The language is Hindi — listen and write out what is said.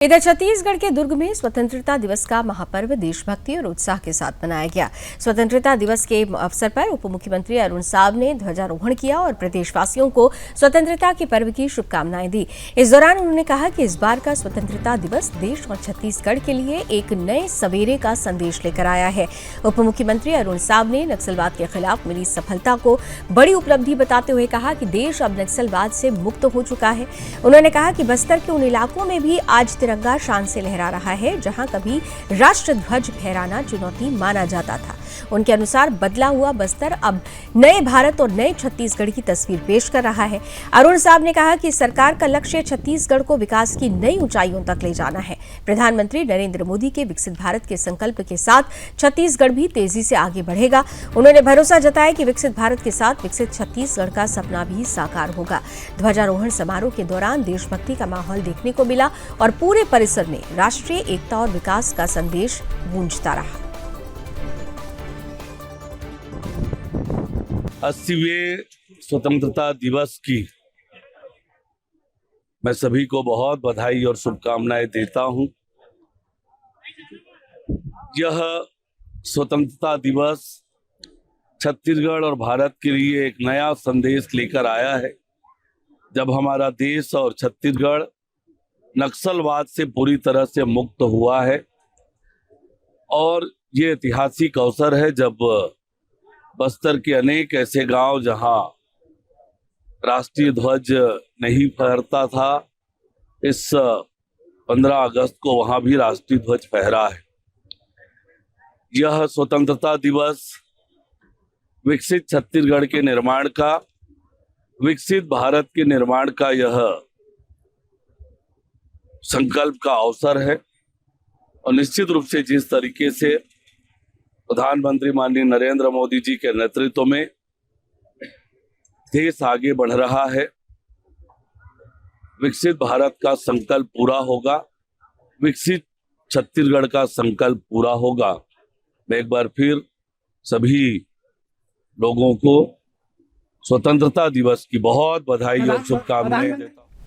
इधर छत्तीसगढ़ के दुर्ग में स्वतंत्रता दिवस का महापर्व देशभक्ति और उत्साह के साथ मनाया गया। स्वतंत्रता दिवस के अवसर पर उप मुख्यमंत्री अरुण साव ने ध्वजारोहण किया और प्रदेशवासियों को स्वतंत्रता के पर्व की शुभकामनाएं दी। इस दौरान उन्होंने कहा कि इस बार का स्वतंत्रता दिवस देश और छत्तीसगढ़ के लिए एक नए सवेरे का संदेश लेकर आया है। उप मुख्यमंत्री अरुण साव ने नक्सलवाद के खिलाफ मिली सफलता को बड़ी उपलब्धि बताते हुए कहा कि देश अब नक्सलवाद से मुक्त हो चुका है। उन्होंने कहा कि बस्तर के उन इलाकों में भी आज तिरंगा शान से लहरा रहा है जहां कभी राष्ट्र ध्वज फहराना चुनौती माना जाता था। उनके अनुसार बदला हुआ बस्तर अब नए भारत और नए छत्तीसगढ़ की तस्वीर पेश कर रहा है। अरुण साहब ने कहा कि सरकार का लक्ष्य छत्तीसगढ़ को विकास की नई ऊंचाइयों तक ले जाना है। प्रधानमंत्री नरेंद्र मोदी के विकसित भारत के संकल्प के साथ छत्तीसगढ़ भी तेजी से आगे बढ़ेगा। उन्होंने भरोसा जताया कि विकसित भारत के साथ विकसित छत्तीसगढ़ का सपना भी साकार होगा। ध्वजारोहण समारोह के दौरान देशभक्ति का माहौल देखने को मिला और पूरे परिसर में राष्ट्रीय एकता और विकास का संदेश गूंजता रहा। 80वें स्वतंत्रता दिवस की मैं सभी को बहुत बधाई और शुभकामनाएं देता हूं। यह स्वतंत्रता दिवस छत्तीसगढ़ और भारत के लिए एक नया संदेश लेकर आया है। जब हमारा देश और छत्तीसगढ़ नक्सलवाद से पूरी तरह से मुक्त हुआ है और ये ऐतिहासिक अवसर है जब बस्तर के अनेक ऐसे गांव जहां राष्ट्रीय ध्वज नहीं फहरता था, इस 15 अगस्त को वहां भी राष्ट्रीय ध्वज फहरा है। यह स्वतंत्रता दिवस विकसित छत्तीसगढ़ के निर्माण का, विकसित भारत के निर्माण का यह संकल्प का अवसर है और निश्चित रूप से जिस तरीके से प्रधानमंत्री माननीय नरेंद्र मोदी जी के नेतृत्व में देश आगे बढ़ रहा है, विकसित भारत का संकल्प पूरा होगा, विकसित छत्तीसगढ़ का संकल्प पूरा होगा। मैं एक बार फिर सभी लोगों को स्वतंत्रता दिवस की बहुत बधाई और शुभकामनाएं देता हूं।